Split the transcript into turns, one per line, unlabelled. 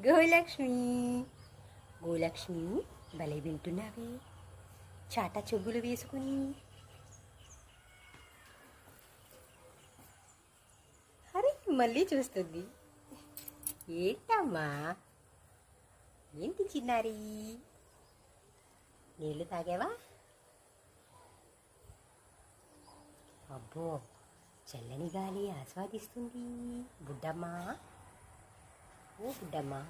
గోలక్ష్మి గోలక్ష్మి భలే వింటున్నావే చాటా చెవులు వేసుకుని. అరే మళ్ళీ చూస్తుంది. ఏంటమ్మా, ఏంటి చిన్నారి, నీళ్ళు తాగావా? అబ్బో, చల్లని గాలి ఆస్వాదిస్తుంది బుడ్డమ్మా. ఓ బుడ్డమ్మా.